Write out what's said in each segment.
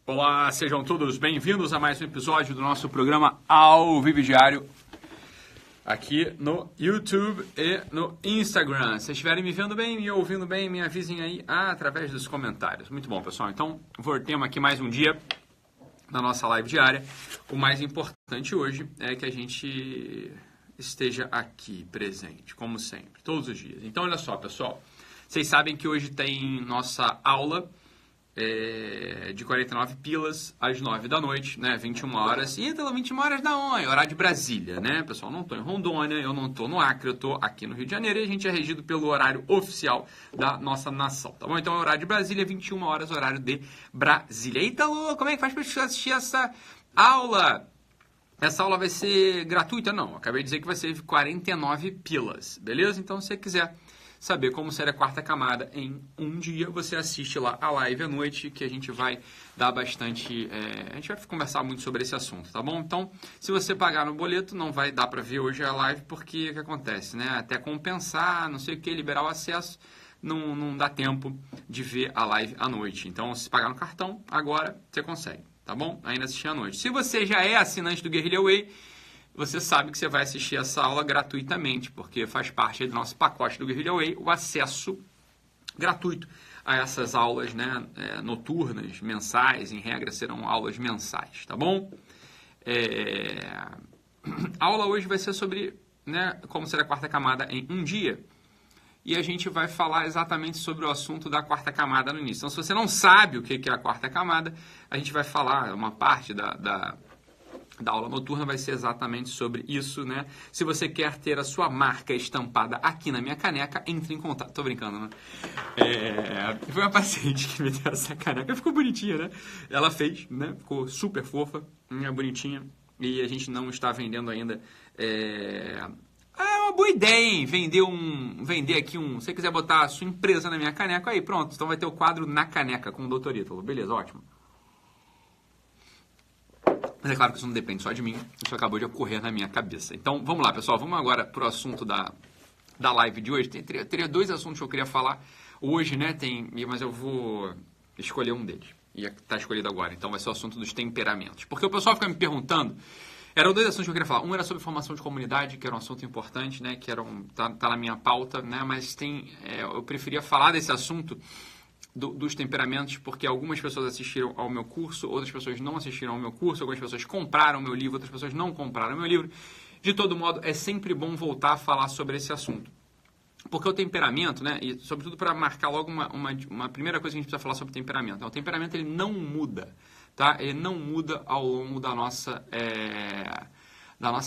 Olá, sejam todos bem-vindos a mais um episódio do nosso programa Ao Vivo Diário, aqui no YouTube e no Instagram. Se estiverem me vendo bem, me ouvindo bem, me avisem aí através dos comentários. Muito bom, pessoal. Então, voltemos aqui mais um dia na nossa live diária. O mais importante hoje é que a gente esteja aqui presente, como sempre, todos os dias. Então, olha só, pessoal. Vocês sabem que hoje tem nossa aula de 49 pilas às 9 da noite, né? 21 horas. E pela 21 horas da onde? Horário de Brasília, né? Pessoal, não estou em Rondônia, eu não estou no Acre, eu estou aqui no Rio de Janeiro e a gente é regido pelo horário oficial da nossa nação, tá bom? Então, horário de Brasília, 21 horas, horário de Brasília. Eita, louco, como é que faz para assistir essa aula? Essa aula vai ser gratuita? Não, acabei de dizer que vai ser 49 pilas, beleza? Então, se você quiser saber como ser a quarta camada em um dia, você assiste lá a live à noite, que a gente vai dar bastante... a gente vai conversar muito sobre esse assunto, tá bom? Então, se você pagar no boleto, não vai dar para ver hoje a live, porque o que acontece, né? Até compensar, não sei o que, liberar o acesso, não dá tempo de ver a live à noite. Então, se pagar no cartão, agora você consegue, tá bom? Ainda assistir à noite. Se você já é assinante do Guerrilla Way, você sabe que você vai assistir essa aula gratuitamente, porque faz parte do nosso pacote do Guerrilla Way o acesso gratuito a essas aulas, né, noturnas, mensais, em regra serão aulas mensais, tá bom? A aula hoje vai ser sobre, né, como ser a quarta camada em um dia, e a gente vai falar exatamente sobre o assunto da quarta camada no início. Então, se você não sabe o que é a quarta camada, a gente vai falar uma parte da aula noturna vai ser exatamente sobre isso, né? Se você quer ter a sua marca estampada aqui na minha caneca, entre em contato. Tô brincando, né? Foi uma paciente que me deu essa caneca. Ficou bonitinha, né? Ela fez, né? Ficou super fofa, bonitinha. E a gente não está vendendo ainda. É uma boa ideia, hein? Vender aqui um... Se você quiser botar a sua empresa na minha caneca, aí pronto. Então vai ter o quadro Na Caneca com o Dr. Ítalo. Beleza, ótimo. Mas é claro que isso não depende só de mim, isso acabou de ocorrer na minha cabeça. Então, vamos lá, pessoal, vamos agora para o assunto da live de hoje. Teria dois assuntos que eu queria falar hoje, né? Mas eu vou escolher um deles. E está escolhido agora, então vai ser o assunto dos temperamentos. Porque o pessoal fica me perguntando, eram dois assuntos que eu queria falar. Um era sobre formação de comunidade, que era um assunto importante, né? Que tá na minha pauta, né? Mas eu preferia falar desse assunto dos temperamentos, porque algumas pessoas assistiram ao meu curso, outras pessoas não assistiram ao meu curso, algumas pessoas compraram o meu livro, outras pessoas não compraram o meu livro. De todo modo, é sempre bom voltar a falar sobre esse assunto. Porque o temperamento, né, e sobretudo para marcar logo uma primeira coisa que a gente precisa falar sobre o temperamento. O temperamento, ele não muda, tá? Ele não muda ao longo da nossa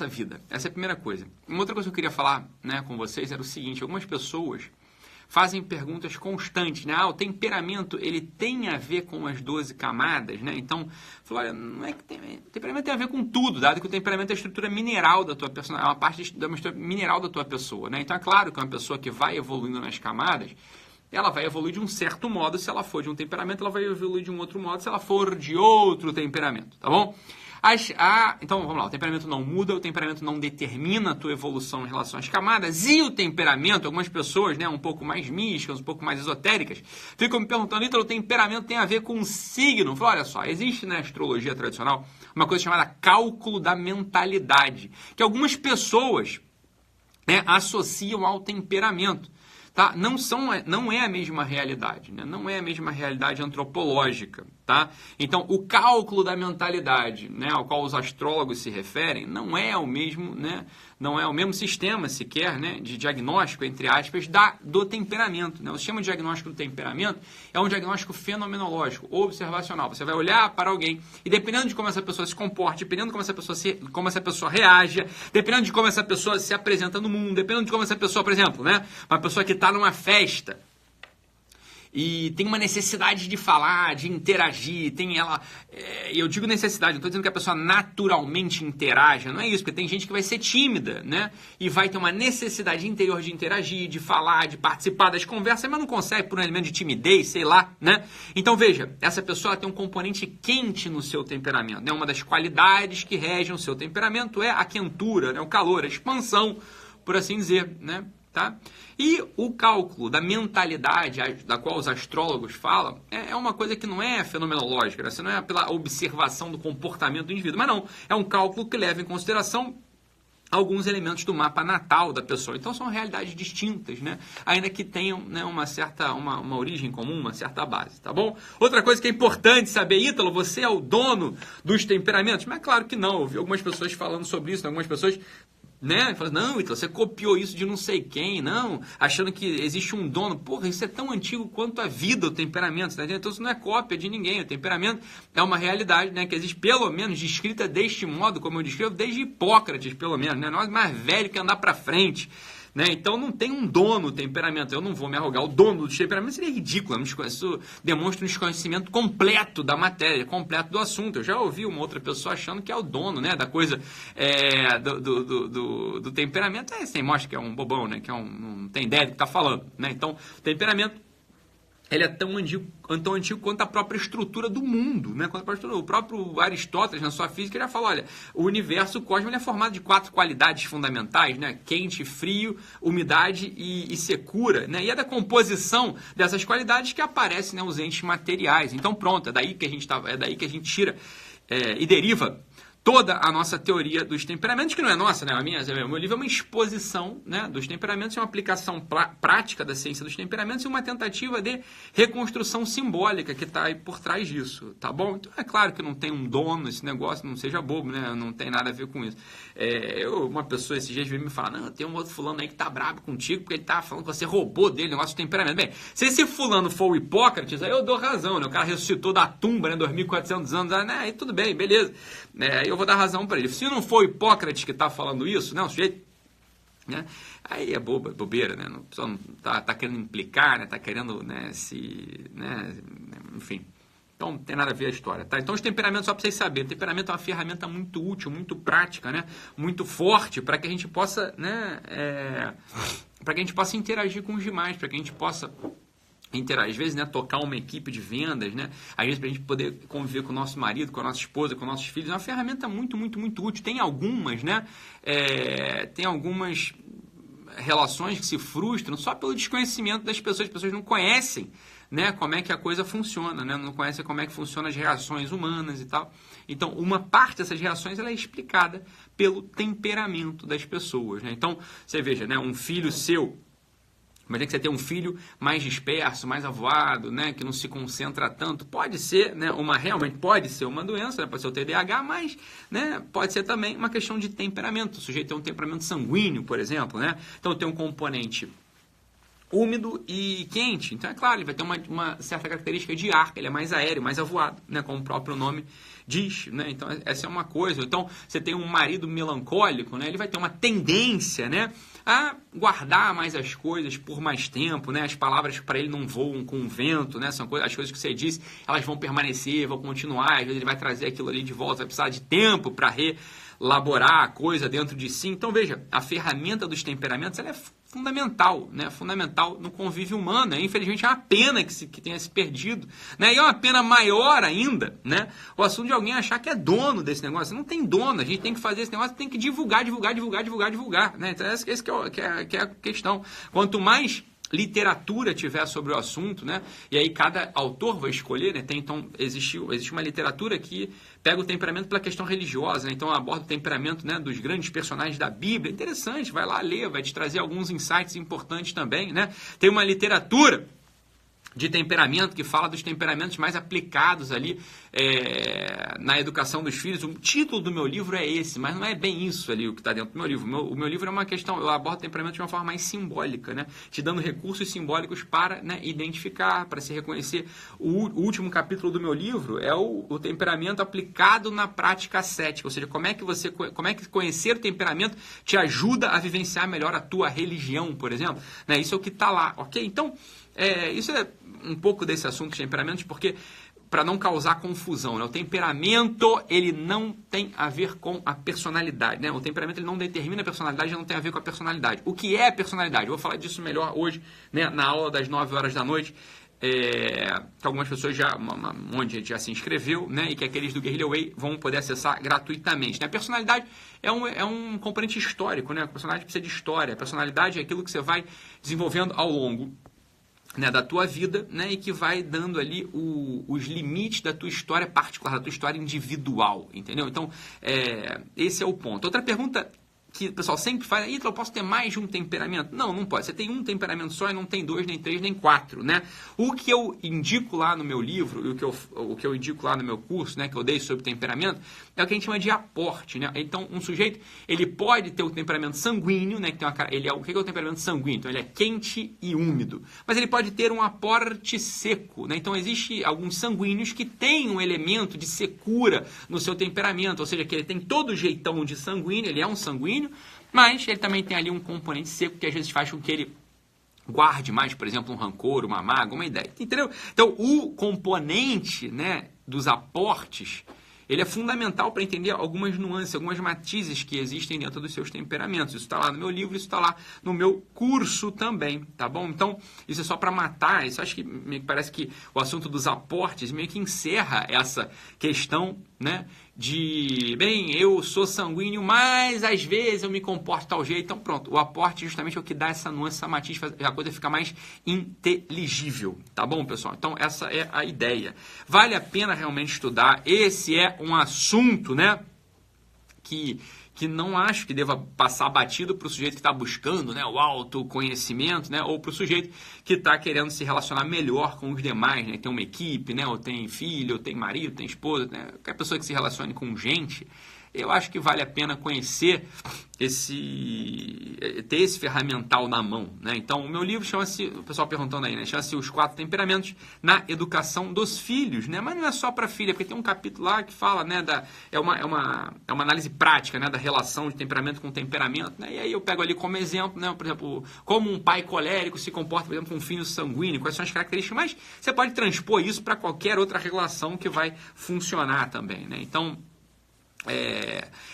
vida. Essa é a primeira coisa. Uma outra coisa que eu queria falar, né, com vocês era o seguinte: algumas pessoas fazem perguntas constantes, né? O temperamento, ele tem a ver com as 12 camadas, né? Então, olha, não é que o temperamento tem a ver com tudo, dado que o temperamento é a estrutura mineral da tua personalidade, é uma parte da estrutura mineral da tua pessoa, né? Então, é claro que uma pessoa que vai evoluindo nas camadas, ela vai evoluir de um certo modo se ela for de um temperamento, ela vai evoluir de um outro modo se ela for de outro temperamento, tá bom? Então, vamos lá, o temperamento não muda, o temperamento não determina a tua evolução em relação às camadas, e o temperamento, algumas pessoas, né, um pouco mais místicas, um pouco mais esotéricas, ficam me perguntando, Ítalo, o temperamento tem a ver com signo? Eu falo, olha só, existe na astrologia tradicional uma coisa chamada cálculo da mentalidade, que algumas pessoas, né, associam ao temperamento. Tá? Não é a mesma realidade, né? Não é a mesma realidade antropológica, tá? Então, o cálculo da mentalidade, né, ao qual os astrólogos se referem, não é o mesmo, né, não é o mesmo sistema sequer, né, de diagnóstico, entre aspas, do temperamento, né? O sistema de diagnóstico do temperamento é um diagnóstico fenomenológico, observacional. Você vai olhar para alguém e, dependendo de como essa pessoa se comporte, dependendo de como essa pessoa reage, dependendo de como essa pessoa se apresenta no mundo, dependendo de como essa pessoa, por exemplo, né, uma pessoa que está numa festa e tem uma necessidade de falar, de interagir, eu digo necessidade, não estou dizendo que a pessoa naturalmente interaja, não é isso, porque tem gente que vai ser tímida, né, e vai ter uma necessidade interior de interagir, de falar, de participar das conversas, mas não consegue por um elemento de timidez, sei lá, né, então veja, essa pessoa tem um componente quente no seu temperamento, né, uma das qualidades que regem o seu temperamento é a quentura, né, o calor, a expansão, por assim dizer, né. Tá? E o cálculo da mentalidade, da qual os astrólogos falam, é uma coisa que não é fenomenológica, né? Você não é pela observação do comportamento do indivíduo, mas não, é um cálculo que leva em consideração alguns elementos do mapa natal da pessoa. Então são realidades distintas, né? Ainda que tenham, né, uma origem comum, uma certa base, tá bom? Outra coisa que é importante saber, Ítalo, você é o dono dos temperamentos? Mas claro que não, eu vi algumas pessoas falando sobre isso, né? Algumas pessoas, né? Falando, não, Ítalo, você copiou isso de não sei quem, não, achando que existe um dono. Porra, isso é tão antigo quanto a vida, o temperamento, tá entendendo? Então isso não é cópia de ninguém, o temperamento é uma realidade, né, que existe pelo menos descrita deste modo, como eu descrevo, desde Hipócrates, pelo menos, né? Nós mais velho que andar pra frente. Né? Então não tem um dono do temperamento. Eu não vou me arrogar o dono do temperamento, seria ridículo. Isso demonstra um desconhecimento completo da matéria, completo do assunto. Eu já ouvi uma outra pessoa achando que é o dono, né, da coisa, do temperamento. Você mostra que é um bobão, né, que não tem ideia do que está falando. Né? Então, o temperamento ele é tão antigo quanto a própria estrutura do mundo, né? O próprio Aristóteles, na sua física, já fala, olha, o universo, o cosmos, ele é formado de 4 qualidades fundamentais, né? Quente, frio, umidade e secura, né? E é da composição dessas qualidades que aparecem, né, os entes materiais. Então, pronto, é daí que a gente tira e deriva toda a nossa teoria dos temperamentos, que não é nossa, né? O meu livro é uma exposição, né, dos temperamentos, é uma aplicação prática da ciência dos temperamentos e uma tentativa de reconstrução simbólica que está aí por trás disso, tá bom? Então é claro que não tem um dono esse negócio, não seja bobo, né? Não tem nada a ver com isso. Uma pessoa esses dias veio me falar, não, tem um outro fulano aí que tá brabo contigo porque ele tá falando que você roubou dele o negócio do temperamento. Bem, se esse fulano for o Hipócrates, aí eu dou razão, né? O cara ressuscitou da tumba, né, 2.400 anos, né? Aí tudo bem, beleza. Eu vou dar razão para ele. Se não for o Hipócrates que está falando isso, né, o sujeito, né, aí é bobeira, né, não tá querendo implicar, né, tá querendo, né, enfim. Então, não tem nada a ver a história, tá? Então, os temperamentos, só para vocês saberem, o temperamento é uma ferramenta muito útil, muito prática, né, muito forte, para que a gente possa, né, para que a gente possa interagir com os demais, para que a gente possa às vezes, né, tocar uma equipe de vendas, né, às vezes para a gente poder conviver com o nosso marido, com a nossa esposa, com nossos filhos, é uma ferramenta muito, muito, muito útil. Tem algumas, né, tem algumas relações que se frustram só pelo desconhecimento das pessoas. As pessoas não conhecem, né, como é que a coisa funciona, né, não conhecem como é que funcionam as reações humanas e tal. Então, uma parte dessas reações ela é explicada pelo temperamento das pessoas, né? Então, você veja, né, um filho seu, imagina que você tem um filho mais disperso, mais avoado, né, que não se concentra tanto. Pode ser, né, realmente pode ser uma doença, né, pode ser o TDAH, mas, né, pode ser também uma questão de temperamento. O sujeito tem um temperamento sanguíneo, por exemplo, né? Então tem um componente úmido e quente. Então, é claro, ele vai ter uma certa característica de ar, ele é mais aéreo, mais avoado, né, como o próprio nome diz, né? Então, essa é uma coisa. Então, você tem um marido melancólico, né, ele vai ter uma tendência, né, a guardar mais as coisas por mais tempo, né? As palavras para ele não voam com o vento, né? São as coisas que você disse, elas vão permanecer, vão continuar. Às vezes ele vai trazer aquilo ali de volta, vai precisar de tempo para reelaborar a coisa dentro de si. Então, veja, a ferramenta dos temperamentos, ela é fundamental, né? Fundamental no convívio humano. Infelizmente, é uma pena que tenha se perdido, né? E é uma pena maior ainda, né, o assunto de alguém achar que é dono desse negócio. Não tem dono, a gente tem que fazer esse negócio, tem que divulgar, né? Então, essa que é a questão. Quanto mais literatura tiver sobre o assunto, né? E aí cada autor vai escolher, né? Então existe uma literatura que pega o temperamento pela questão religiosa, né? Então aborda o temperamento, né, dos grandes personagens da Bíblia. Interessante, vai lá ler, vai te trazer alguns insights importantes também, né? Tem uma literatura de temperamento, que fala dos temperamentos mais aplicados ali na educação dos filhos. O título do meu livro é esse, mas não é bem isso ali o que está dentro do meu livro. O meu livro é uma questão, eu abordo o temperamento de uma forma mais simbólica, né? Te dando recursos simbólicos para, né, identificar, para se reconhecer. O último capítulo do meu livro é o temperamento aplicado na prática ascética, ou seja, como é que conhecer o temperamento te ajuda a vivenciar melhor a tua religião, por exemplo, né? Isso é o que está lá, ok? Então, isso é um pouco desse assunto de temperamentos, porque para não causar confusão, né? O temperamento, ele não tem a ver com a personalidade, né? O temperamento, ele não determina a personalidade, ele não tem a ver com a personalidade. O que é a personalidade? Eu vou falar disso melhor hoje, né, na aula das 9 horas da noite. que algumas pessoas um monte de gente já se inscreveu, né? E que aqueles do Guerrilla Way vão poder acessar gratuitamente, né? A personalidade é um componente histórico, né? A personalidade precisa de história. A personalidade é aquilo que você vai desenvolvendo ao longo, né, da tua vida, né, e que vai dando ali os limites da tua história particular, da tua história individual, entendeu? Então, esse é o ponto. Outra pergunta que o pessoal sempre faz, eu posso ter mais de um temperamento? Não, não pode. Você tem um temperamento só e não tem 2, nem 3, nem 4, né? O que eu indico lá no meu livro, o que eu indico lá no meu curso, né, que eu dei sobre temperamento, é o que a gente chama de aporte, né? Então, um sujeito, ele pode ter o temperamento sanguíneo, né, que tem o que é o temperamento sanguíneo? Então, ele é quente e úmido. Mas ele pode ter um aporte seco, né? Então, existe alguns sanguíneos que têm um elemento de secura no seu temperamento, ou seja, que ele tem todo o jeitão de sanguíneo, ele é um sanguíneo, mas ele também tem ali um componente seco que às vezes faz com que ele guarde mais, por exemplo, um rancor, uma mágoa, uma ideia. Entendeu? Então, o componente, né, dos aportes, ele é fundamental para entender algumas nuances, algumas matizes que existem dentro dos seus temperamentos. Isso está lá no meu livro, isso está lá no meu curso também, tá bom? Então, isso é só para matar. Isso acho que me parece que o assunto dos aportes meio que encerra essa questão, né, de, bem, eu sou sanguíneo, mas às vezes eu me comporto de tal jeito. Então, pronto, o aporte justamente é o que dá essa nuance, essa matiz, faz a coisa ficar mais inteligível, tá bom, pessoal? Então, essa é a ideia. Vale a pena realmente estudar. Esse é um assunto, né, que não acho que deva passar batido para o sujeito que está buscando, né, o autoconhecimento, né, ou para o sujeito que está querendo se relacionar melhor com os demais, né, tem uma equipe, né, ou tem filho, ou tem marido, tem esposa, né, qualquer pessoa que se relacione com gente. Eu acho que vale a pena conhecer ter esse ferramental na mão, né? Então, o meu livro chama-se, o pessoal perguntando aí, né? Chama-se Os 4 Temperamentos na Educação dos Filhos, né? Mas não é só para filha, porque tem um capítulo lá que fala, né, é uma análise prática, né, da relação de temperamento com temperamento, né? E aí eu pego ali como exemplo, né, por exemplo, como um pai colérico se comporta, por exemplo, com um filho sanguíneo, quais são as características, mas você pode transpor isso para qualquer outra relação que vai funcionar também, né? Então,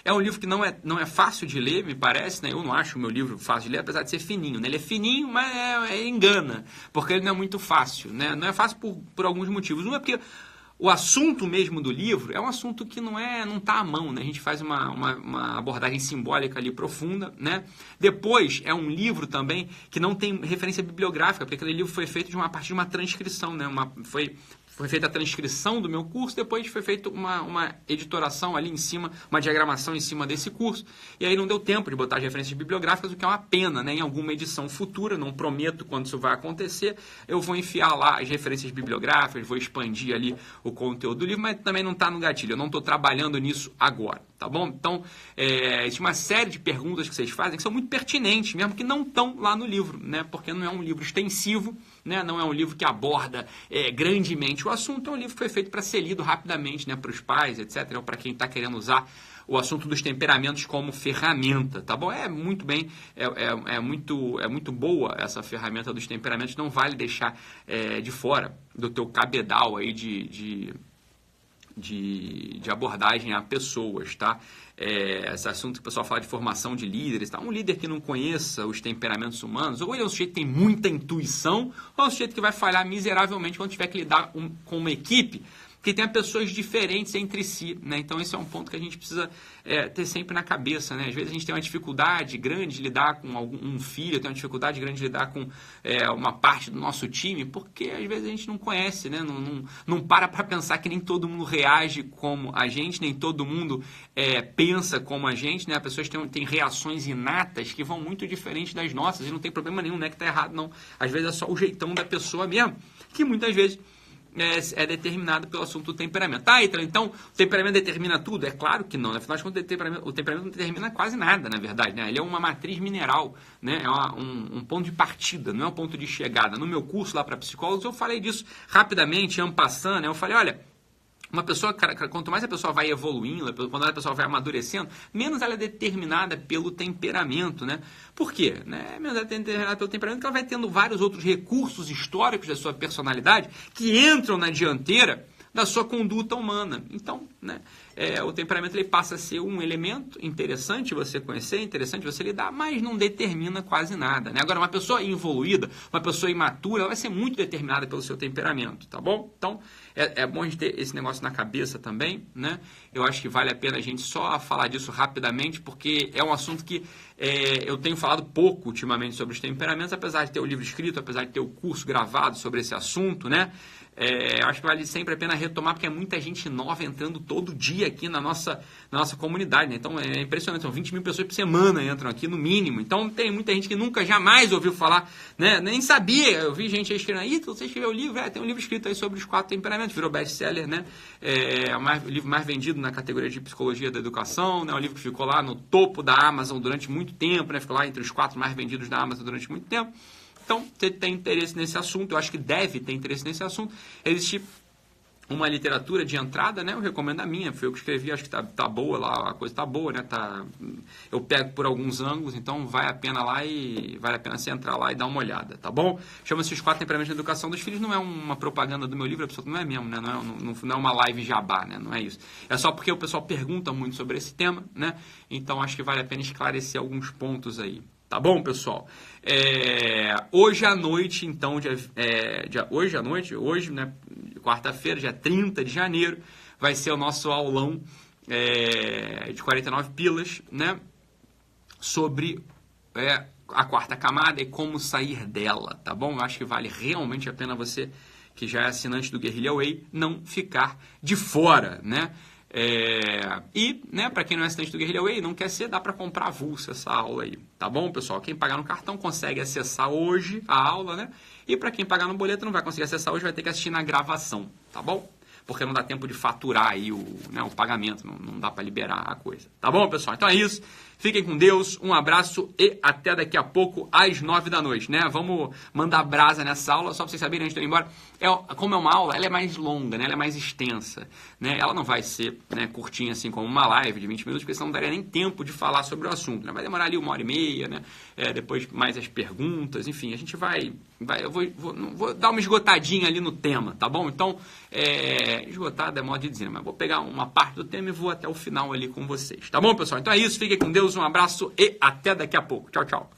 é um livro que não é fácil de ler, me parece, né? Eu não acho o meu livro fácil de ler, apesar de ser fininho, né? Ele é fininho, mas engana, porque ele não é muito fácil, né? Não é fácil por alguns motivos. Um é porque o assunto mesmo do livro é um assunto que não está à mão, né? A gente faz uma abordagem simbólica ali profunda, né? Depois, é um livro também que não tem referência bibliográfica, porque aquele livro foi feito a partir de uma transcrição, né? Foi feita a transcrição do meu curso, depois foi feita uma editoração ali em cima, uma diagramação em cima desse curso, e aí não deu tempo de botar as referências bibliográficas, o que é uma pena, né? Em alguma edição futura, não prometo quando isso vai acontecer, eu vou enfiar lá as referências bibliográficas, vou expandir ali o conteúdo do livro, mas também não está no gatilho, eu não estou trabalhando nisso agora, tá bom? Então, existe uma série de perguntas que vocês fazem que são muito pertinentes, mesmo que não estão lá no livro, né? Porque não é um livro extensivo, né? Não é um livro que aborda grandemente o assunto, é um livro que foi feito para ser lido rapidamente, né, para os pais, etc., ou para quem está querendo usar o assunto dos temperamentos como ferramenta, tá bom? É muito bem, é muito boa essa ferramenta dos temperamentos, não vale deixar de fora do teu cabedal aí de abordagem a pessoas, tá? Esse assunto que o pessoal fala de formação de líderes, tá? Um líder que não conheça os temperamentos humanos, ou ele é um sujeito que tem muita intuição, ou é um sujeito que vai falhar miseravelmente quando tiver que lidar com uma equipe que tenha pessoas diferentes entre si, né? Então esse é um ponto que a gente precisa ter sempre na cabeça, né? Às vezes a gente tem uma dificuldade grande de lidar com um filho, tem uma dificuldade grande de lidar com uma parte do nosso time, porque às vezes a gente não conhece, né? Não para pensar que nem todo mundo reage como a gente, nem todo mundo pensa como a gente, né? As pessoas têm reações inatas que vão muito diferentes das nossas, e não tem problema nenhum, né? Que tá errado, não. Às vezes é só o jeitão da pessoa mesmo, que muitas vezes é determinado pelo assunto do temperamento. Tá, então o temperamento determina tudo? É claro que não. Afinal de contas, o temperamento não determina quase nada, na verdade, né? Ele é uma matriz mineral, né? É um ponto de partida, não é um ponto de chegada. No meu curso lá para psicólogos, eu falei disso rapidamente, en passant, né? Eu falei, olha, uma pessoa, quanto mais a pessoa vai evoluindo, quando a pessoa vai amadurecendo, menos ela é determinada pelo temperamento, né? Por quê? Menos ela é determinada pelo temperamento, porque ela vai tendo vários outros recursos históricos da sua personalidade que entram na dianteira da sua conduta humana. Então, né, o temperamento ele passa a ser um elemento interessante você conhecer, interessante você lidar, mas não determina quase nada, né? Agora, uma pessoa involuída, uma pessoa imatura, ela vai ser muito determinada pelo seu temperamento, tá bom? Então, é bom a gente ter esse negócio na cabeça também, né? Eu acho que vale a pena a gente só falar disso rapidamente, porque é um assunto que eu tenho falado pouco ultimamente sobre os temperamentos, apesar de ter o livro escrito, apesar de ter o curso gravado sobre esse assunto, né? Acho que vale sempre a pena retomar, porque é muita gente nova entrando todo dia aqui na nossa comunidade, né? Então é impressionante, são 20 mil pessoas por semana entram aqui no mínimo. Então tem muita gente que nunca, jamais ouviu falar, né? Nem sabia. Eu vi gente aí escrevendo, você escreveu o livro? Tem um livro escrito aí sobre os 4 temperamentos, virou best-seller, né? O livro mais vendido na categoria de psicologia da educação, né? O livro que ficou lá no topo da Amazon durante muito tempo, né? Ficou lá entre os 4 mais vendidos da Amazon durante muito tempo. Então, você tem interesse nesse assunto, eu acho que deve ter interesse nesse assunto. Existe uma literatura de entrada, né? Eu recomendo a minha, foi eu que escrevi, acho que tá boa lá, a coisa tá boa, né? Eu pego por alguns ângulos, então vale a pena você entrar lá e dar uma olhada, tá bom? Chama-se Os 4 Temperamentos da Educação dos Filhos, não é uma propaganda do meu livro, a pessoa não é mesmo, né? Não é uma live jabá, né? Não é isso. É só porque o pessoal pergunta muito sobre esse tema, né? Então acho que vale a pena esclarecer alguns pontos aí. Tá bom, pessoal? Hoje à noite, então, hoje, né, quarta-feira, dia 30 de janeiro, vai ser o nosso aulão de 49 pilas, né, sobre a 4ª camada e como sair dela, tá bom? Eu acho que vale realmente a pena você, que já é assinante do Guerrilla Way, não ficar de fora, né? Né, para quem não é assinante do Guerrilla Way, não quer ser, dá para comprar avulso essa aula aí, tá bom, pessoal? Quem pagar no cartão consegue acessar hoje a aula, né? E para quem pagar no boleto não vai conseguir acessar hoje, vai ter que assistir na gravação, tá bom? Porque não dá tempo de faturar aí o pagamento, não dá para liberar a coisa, tá bom, pessoal? Então é isso. Fiquem com Deus, um abraço e até daqui a pouco às 9 da noite, né? Vamos mandar brasa nessa aula, só para vocês saberem antes de eu ir embora. Como é uma aula, ela é mais longa, né? Ela é mais extensa, né? Ela não vai ser, né, curtinha assim como uma live de 20 minutos, porque senão não daria nem tempo de falar sobre o assunto, né? Vai demorar ali 1h30, né? Depois mais as perguntas, enfim, a gente eu vou dar uma esgotadinha ali no tema, tá bom? Então, esgotada é modo de dizer, mas vou pegar uma parte do tema e vou até o final ali com vocês, tá bom, pessoal? Então é isso, fiquem com Deus, um abraço e até daqui a pouco. Tchau, tchau.